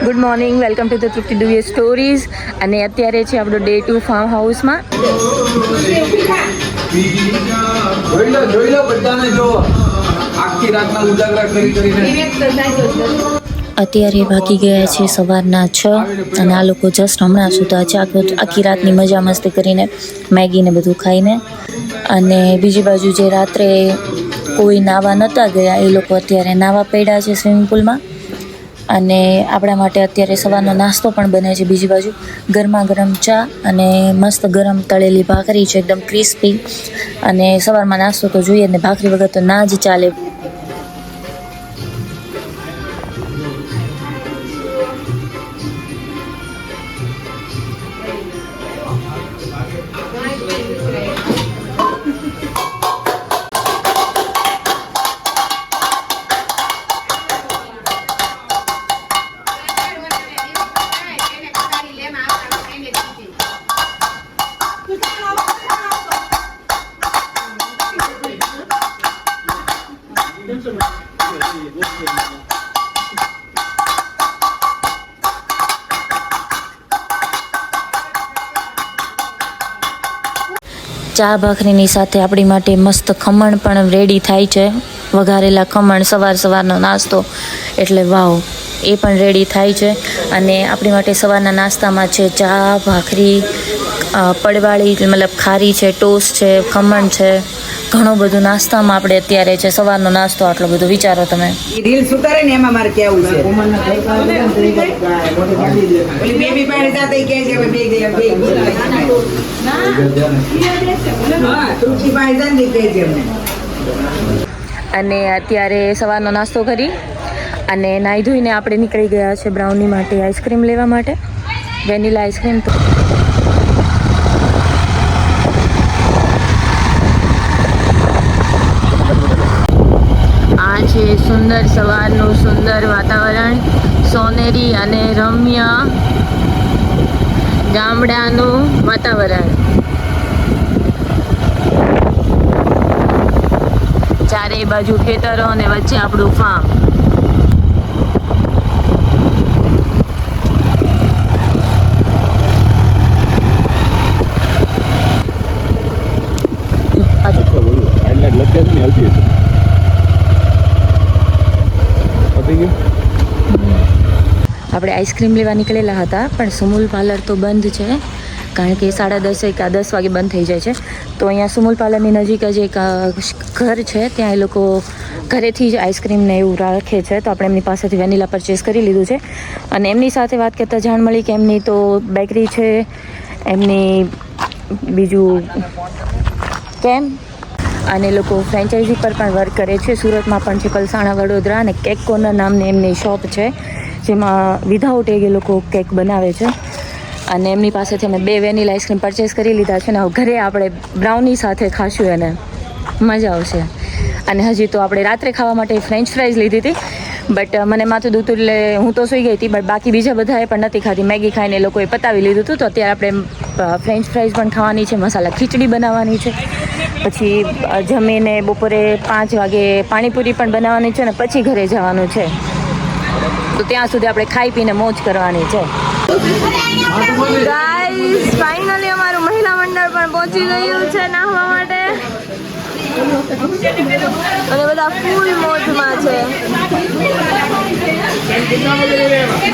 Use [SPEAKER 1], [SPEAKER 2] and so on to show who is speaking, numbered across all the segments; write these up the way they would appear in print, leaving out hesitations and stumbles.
[SPEAKER 1] Good morning, welcome to the Trupti Dube stories. અને અત્યારે છે આપણો ડે 2 ફાર્મ હાઉસમાં. અત્યારે વાગી ગયા છે સવારના 6 અને આ લોકો જસ્ટ હમણાં સુતા છે. આખી રાતની મજા મસ્તી કરીને મેગીને બધું ખાઈને. અને બીજી બાજુ જે રાત્રે કોઈ નાવા નહોતા ગયા એ લોકો અત્યારે નાવા પડ્યા છે સ્વિમિંગ પુલમાં. અને આપણા માટે અત્યારે સવારનો નાસ્તો પણ બને છે. બીજી બાજુ ગરમા ગરમ ચા અને મસ્ત ગરમ તળેલી ભાખરી છે, એકદમ ક્રિસ્પી. અને સવારમાં નાસ્તો તો જોઈએ ને, ભાખરી વગર તો ના જ ચાલે. ચા ભાખરીની સાથે આપણી માટે મસ્ત ખમણ પણ રેડી થાય છે. વઘારેલા ખમણ, સવારનો નાસ્તો એટલે વાવ, એ પણ રેડી થાય છે. અને આપણી માટે સવારના નાસ્તામાં છે ચા ભાખરી, પડવાળી મતલબ ખારી છે, ટોસ્ટ છે, ખમણ છે, ઘણું બધું નાસ્તામાં આપણે અત્યારે છે. સવારનો નાસ્તો આટલો બધો, વિચારો તમે.
[SPEAKER 2] રીલ્સ ઉતારે ને એમાં મારે કેવું છે ઓલી બેબી પાણી સાથે કહે છે બે હા તુલસી પાણી સાથે કહે છે અમને.
[SPEAKER 1] અને અત્યારે સવારનો નાસ્તો કરી અને નાહી ધોઈને આપણે નીકળી ગયા છે બ્રાઉની માટે આઈસ્ક્રીમ લેવા માટે, વેનીલા આઈસ્ક્રીમ. આ છે સુંદર સવારનું સુંદર વાતાવરણ, સોનેરી અને રમ્ય ગામડાનું વાતાવરણ. ચારે બાજુ ખેતરો અને વચ્ચે આપણું ફાર્મ. આપણે આઈસ્ક્રીમ લેવા નીકળેલા હતા પણ સુમુલ પાર્લર તો બંધ છે, કારણ કે 10:30 કે 10 વાગે બંધ થઈ જાય છે. તો અહીંયા સુમુલ પાર્લરની નજીક જ એક ઘર છે, ત્યાં એ લોકો ઘરેથી જ આઈસ્ક્રીમને એવું રાખે છે. તો આપણે એમની પાસેથી વેનીલા પરચેસ કરી લીધું છે. અને એમની સાથે વાત કરતાં જાણ મળી કે એમની તો બેકરી છે, એમની બીજું કેમ, અને લોકો ફ્રેન્ચાઇઝી પર પણ વર્ક કરે છે. સુરતમાં પણ છે, પલસાણા, વડોદરા. અને કેક કોર્નર નામની એમની શોપ છે, જેમાં વિધાઉટ એગ એ લોકો કેક બનાવે છે. અને એમની પાસેથી અમે 2 વેનીલા આઈસ્ક્રીમ પરચેસ કરી લીધા છે. ને ઘરે આપણે બ્રાઉની સાથે ખાશું એને મજા આવશે. અને હજી તો આપણે રાત્રે ખાવા માટે ફ્રેન્ચ ફ્રાઈઝ લીધી હતી, બટ મને માથું દુખતું એટલે હું તો સૂઈ ગઈ હતી. બટ બાકી બીજા બધાએ પણ નથી ખાધી, મેગી ખાઈને એ લોકોએ પતાવી લીધું હતું. તો અત્યારે આપણે ફ્રેન્ચ ફ્રાઈઝ પણ ખાવાની છે, મસાલા ખીચડી બનાવવાની છે, પછી જમીને બપોરે 5 વાગે પાણીપુરી પણ બનાવવાની છે, અને પછી ઘરે જવાનું છે. તો ત્યાં સુધી આપણે ખાઈ પીને મોજ કરવાની છે. ગાઈસ, ફાઇનલી અમારું મહિલા મંડળ પણ પહોંચી ગયું છે નાહવા માટે, અને બધા ફૂલ મોજમાં છે.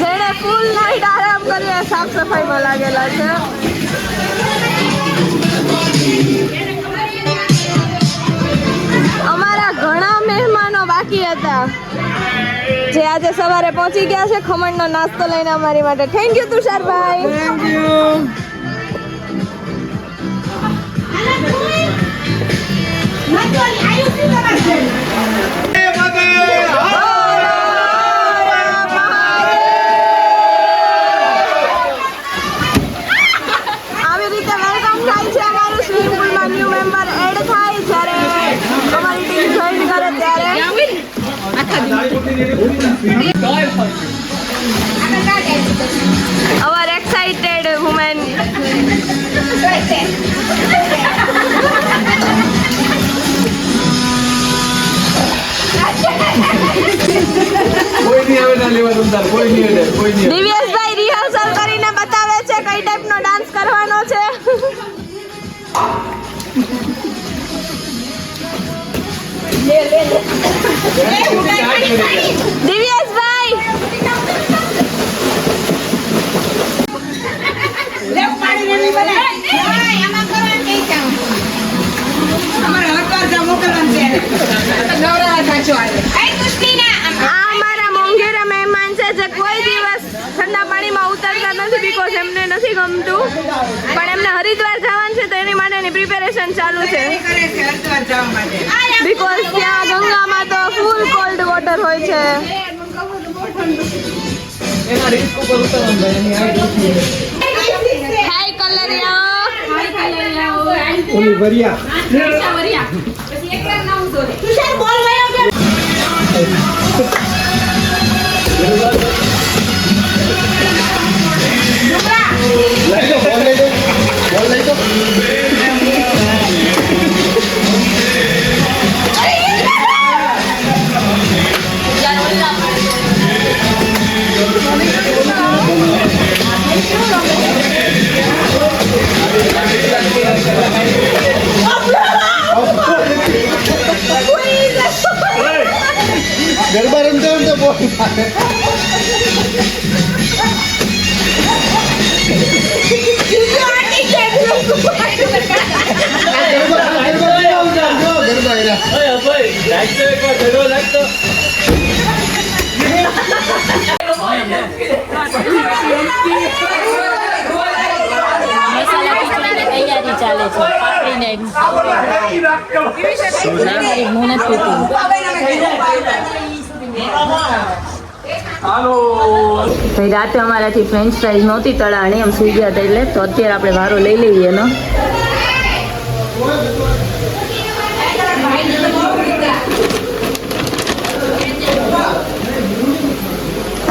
[SPEAKER 1] જેણે ફૂલ નાઈટ આરામ કર્યો સાફ સફાઈમાં લાગેલા છે. અમારા ઘણા મહેમાનો બાકી હતા જે આજે સવારે પહોંચી ગયા છે ખમણનો નાસ્તો લઈને અમારી માટે. થેન્ક યુ તુષારભાઈ. Thank you. આવી રીતે વેલકમ થાય છે અમારું સ્વિમિંગ પુલમાં ન્યૂ મેમ્બર એડ થાય જ્યારે અમારી ટીમ જોઈન કરે ત્યારે. Our excited women.
[SPEAKER 3] કોઈ નહીં આવે દિવ્યેશભાઈ રિહર્સલ કરીને બતાવે છે કઈ ટાઈપનો ડાન્સ કરવાનો છે. દિવ્યેશભાઈ આ અમારા મોંઘેરા મહેમાન છે જે કોઈ દિવસ ઠંડા પાણીમાં ઉતરતા નથી બીકોઝ એમને નથી ગમતું, પણ એમને હરિદ્વાર જવાનું છે તો એની માટેની પ્રિપેરેશન ચાલુ છે બીકોઝ ત્યાં ગંગામાં તો ફૂલ કોલ્ડ વોટર હોય છે. હાય કલરિયા,
[SPEAKER 4] ઓલી વરિયા ગરબા રમતા રમતા બોલ
[SPEAKER 1] તૈયારી ચાલે છે. પાપડીને હું નથી પીતી. ભાઈ રાતે અમારાથી ફ્રેન્ચ ફ્રાઈઝ નહોતી તળાણી, એમ સુઈ ગયા હતા એટલે, તો અત્યારે આપણે વારો લઈ લઈએ એનો.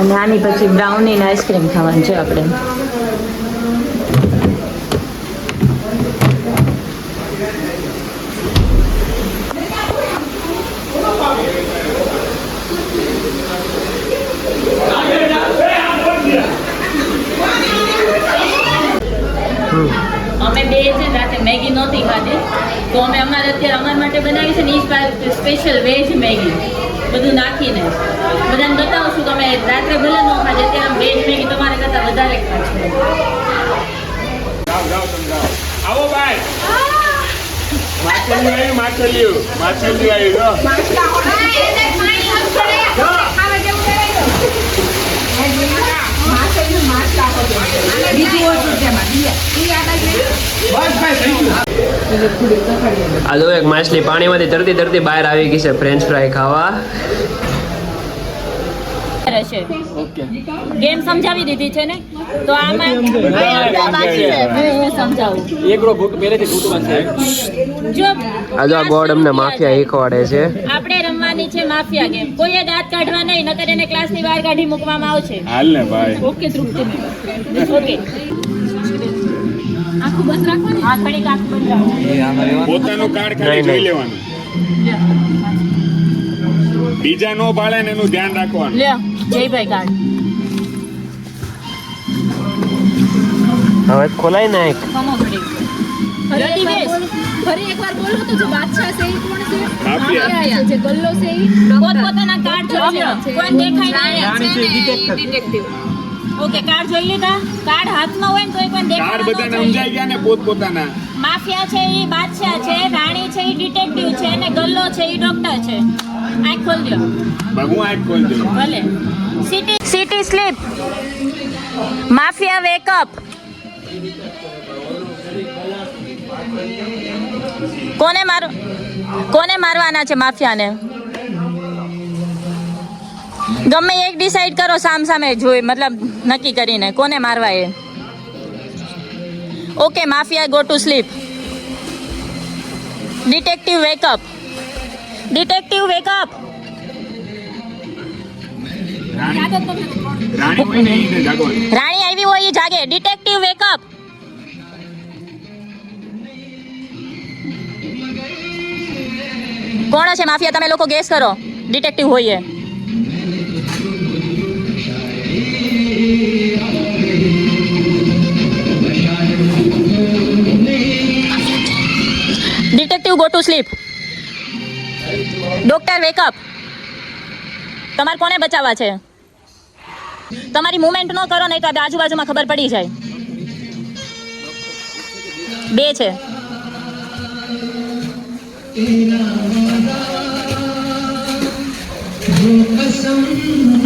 [SPEAKER 1] અને આની પછી બ્રાઉની ને આઈસ્ક્રીમ ખાવાની છે આપણે. અમે બે છે રાતે મેગી નહોતી ખાધી, તો અમે અમારે અત્યારે અમારા માટે બનાવી છે ને એ સ્પેશિયલ વેજ મેગી બધું નાખીને બધાને બતાવશું કે અમે રાત્રે ભલે ન ખાજે, અત્યારે વેજ મેગી તમારે કરતાં વધારે ખાશું.
[SPEAKER 5] આવો ભાઈ માછલીઓ
[SPEAKER 6] આ જો એક માછલી પાણીમાંથી તરતી તરતી બહાર આવી ગઈ છે ફ્રેન્ચ ફ્રાય ખાવા.
[SPEAKER 1] ગેમ સમજાવી દીધી છે ને, તો આમાં બાકી છે હું સમજાવું. જો
[SPEAKER 6] આ જો આ ગોળ અમને માફિયા શીખવાડે છે.
[SPEAKER 1] આપણે રમવાની છે માફિયા ગેમ. કોઈએ દાંત કાઢવા નહીં, નકર એને ક્લાસની બહાર કાઢી મૂકવામાં આવશે.
[SPEAKER 5] હાલ ને ભાઈ
[SPEAKER 1] ઓકે તૃપ્તિ ઓકે. આખું બંધ રાખવાનું. હા થોડીક આખું બંધ રાખવાનું.
[SPEAKER 5] પોતાનું કાર્ડ ખાલી જોઈ લેવાનું, બીજા નો પાડે ને એનું ધ્યાન રાખવાનું.
[SPEAKER 1] લ્યો જયભાઈ કાર્ડ
[SPEAKER 6] હવે ખોલાય ને એક
[SPEAKER 1] કમો ઘડી.
[SPEAKER 3] ફરી એકવાર બોલો તો જે બાદશાહ છે એ કોણ છે?
[SPEAKER 5] માફિયા.
[SPEAKER 3] જે ગલ્લો છે એ
[SPEAKER 1] પોતપોતાના કાર્ડ જોઈ લો. કોઈ દેખાય નહીં.
[SPEAKER 3] ડિટેક્ટિવ.
[SPEAKER 1] ઓકે કાર્ડ જોઈ લીધા. કાર્ડ હાથમાં હોય ને તો કોઈ
[SPEAKER 5] કાર્ડ બધાને
[SPEAKER 1] દેખાય
[SPEAKER 5] સમજાઈ ગયા ને પોતપોતાના.
[SPEAKER 1] માફિયા છે એ બાદશાહ છે, રાણી છે એ ડિટેક્ટિવ છે, અને ગલ્લો છે એ ડોક્ટર છે. આંખ ખોલ દો.
[SPEAKER 5] હું આંખ ખોલ દઉં.
[SPEAKER 1] ભલે. City sleep. Mafia wake up. કોને મારવાના છે માફિયાને? ગમે એક ડિસાઈડ કરો સામે જોઈ, મતલબ નક્કી કરીને કોને મારવા એ. Okay mafia go to sleep. Detective wake up.
[SPEAKER 5] રાણી હોય ને એને જાગવાનું.
[SPEAKER 1] રાણી આવી હોય એ જાગે. Detective wake up. કોણ છે માફિયા? તમે લોકો ગેસ કરો. ડિટેક્ટિવ હોઈએ. To sleep. Doctor wake up. તમારે કોને બચાવવા છે? તમારી મુવમેન્ટ ન કરો નહીં તો આ આજુબાજુમાં ખબર પડી જાય. 2 છે.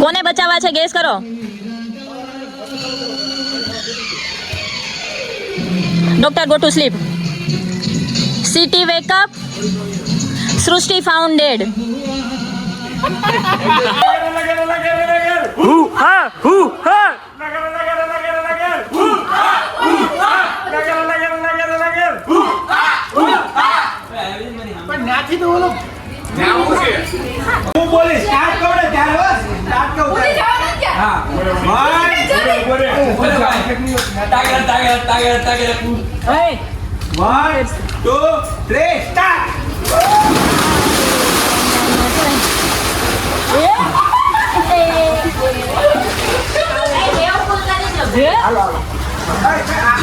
[SPEAKER 1] કોને બચાવવા છે ગેસ કરો. Doctor go to slip. City wake up. સૃષ્ટિ ફાઉન્ડ ડેડ.
[SPEAKER 4] હું બોલી સ્ટાર્ટ કહું ને ત્યારે બસ સ્ટાર્ટ કહું હા 1 2 3 સ્ટાર્ટ.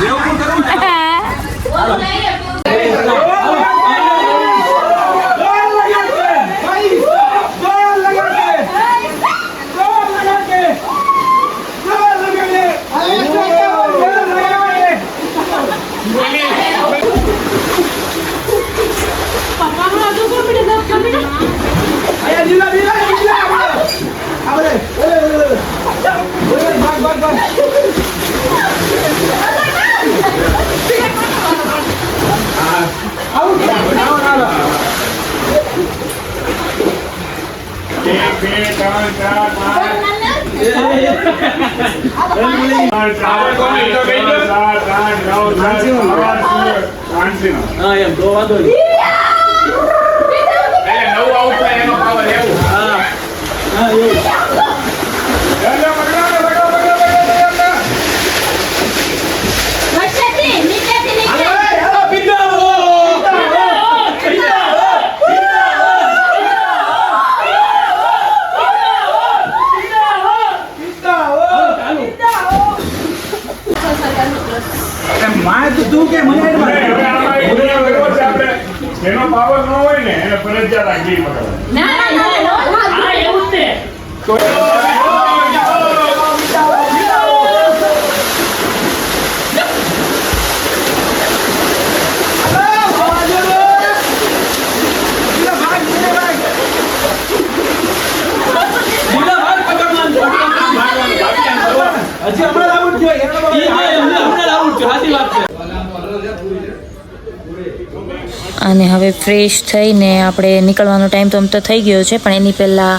[SPEAKER 4] એવું કરું
[SPEAKER 5] હા એમ તો વાંધો નહીં. નવું આઉટ થાય એનો પાવર એવું. હા એવું. એનો પાવર ન હોય ને એને ફરજિયાત આગળ
[SPEAKER 1] અને હવે ફ્રેશ થઈને આપણે નીકળવાનો ટાઈમ તો આમ તો થઈ ગયો છે, પણ એની પહેલાં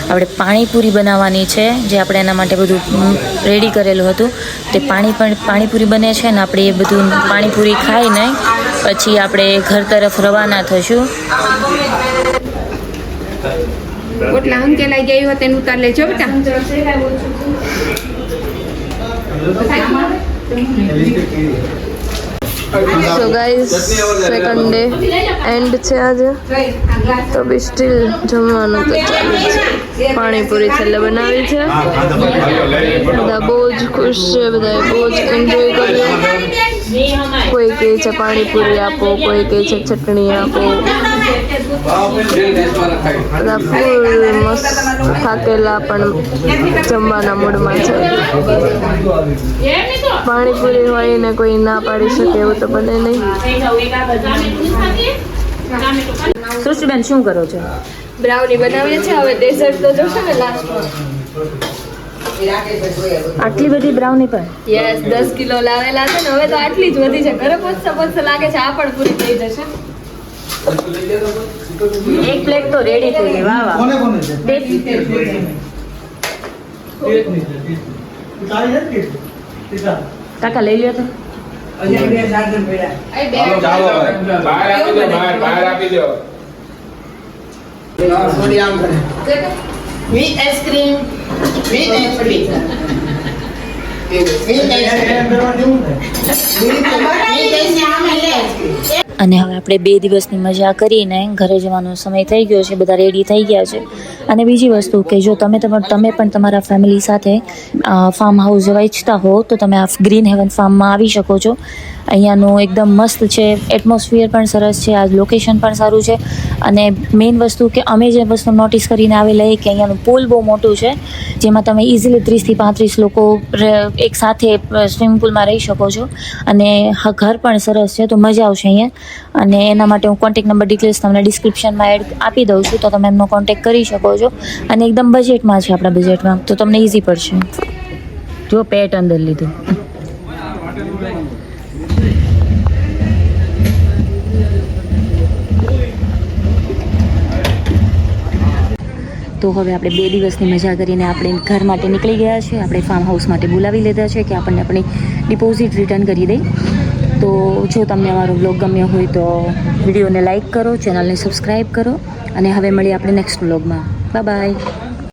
[SPEAKER 1] આપણે પાણીપુરી બનાવવાની છે, જે આપણે એના માટે બધું રેડી કરેલું હતું. તે પાણીપુરી બને છે ને આપણે એ બધું પાણીપુરી ખાઈને પછી આપણે ઘર તરફ રવાના થશું.
[SPEAKER 3] ઓટલા હંકેલાઈ ગઈ હોત એનું ઉતાર લેજો બેટા.
[SPEAKER 7] So guys, second day end છે આજે, તો બી સ્ટીલ જમવાનું તો ચાલુ જ છે. પાણીપુરી છેલ્લે બનાવી છે, બધા બહુ જ ખુશ છે, બધા બહુ જ એન્જોય કર્યું. કોઈ કહે છે પાણીપુરી આપો, કોઈ કહે છે ચટણી આપો, બધા ફૂલ મસ્ત થાકેલા પણ જમવાના મૂડમાં છે. પાણીપુરી હોય ને કોઈ ના પાડી શકે એવું તો બને નહીં.
[SPEAKER 1] સૃષ્ટિબેન શું કરો છો?
[SPEAKER 7] બ્રાઉની બનાવીએ છીએ, હવે ડેઝર્ટ તો જોશે ને લાસ્ટમાં.
[SPEAKER 1] આટલી બધી બ્રાઉની પણ?
[SPEAKER 7] યસ, 10 કિલો લાવેલા છે ને, હવે તો આટલી જ વધી છે. ઘરે પહોંચતા લાગે છે આ પણ પૂરી થઈ જશે.
[SPEAKER 1] એક પ્લેટ તો રેડી થઈ ગઈ. વાહ વાહ.
[SPEAKER 4] કોને કોને છે
[SPEAKER 1] કાકા લઈ લ્યો તો.
[SPEAKER 5] ચાલો બહાર આપી દો, બહાર આપી દો.
[SPEAKER 2] With ice cream, with ice cream. With ice cream. With ice cream.
[SPEAKER 1] અને હવે આપણે 2 દિવસની મજા કરીને ઘરે જવાનો સમય થઈ ગયો છે, બધા રેડી થઈ ગયા છે. અને બીજી વસ્તુ કે જો તમે પણ તમારા ફેમિલી સાથે ફાર્મ હાઉસ જવા ઈચ્છતા હો તો તમે આ ગ્રીન હેવન ફાર્મમાં આવી શકો છો. અહીંયાનું એકદમ મસ્ત છે, એટમોસ્ફિયર પણ સરસ છે, આ લોકેશન પણ સારું છે. અને મેઇન વસ્તુ કે અમે જે વસ્તુ નોટિસ કરીને આવેલા એ કે અહીંયાનું પૂલ બહુ મોટું છે, જેમાં તમે ઇઝીલી 30 થી 35 લોકો એક સાથે સ્વિમિંગ પુલમાં રહી શકો છો. અને ઘર પણ સરસ છે, તો મજા આવશે અહીંયા. અને એના માટે હું કોન્ટેક્ટ નંબર ડિટેલ્સ તમને ડિસ્ક્રિપ્શનમાં એડ આપી દઉં છું, તો તમે એમનો કોન્ટેક્ટ કરી શકો છો. અને એકદમ બજેટમાં છે, આપણા બજેટમાં, તો તમને ઇઝી પડશે. જો પેટ અંદર લીધું. તો હવે આપણે 2 દિવસની મજા કરીને આપણે ઘર માટે નીકળી ગયા છે. આપણે ફાર્મ હાઉસ માટે બોલાવી લીધા છે કે આપણને આપણી ડિપોઝિટ રિટર્ન કરી દે. તો જો તમને અમારો વ્લોગ ગમ્યો હોય તો વિડીયોને લાઇક કરો, ચેનલને સબસ્ક્રાઈબ કરો. અને હવે મળીએ આપણે નેક્સ્ટ વ્લોગમાં. Bye bye.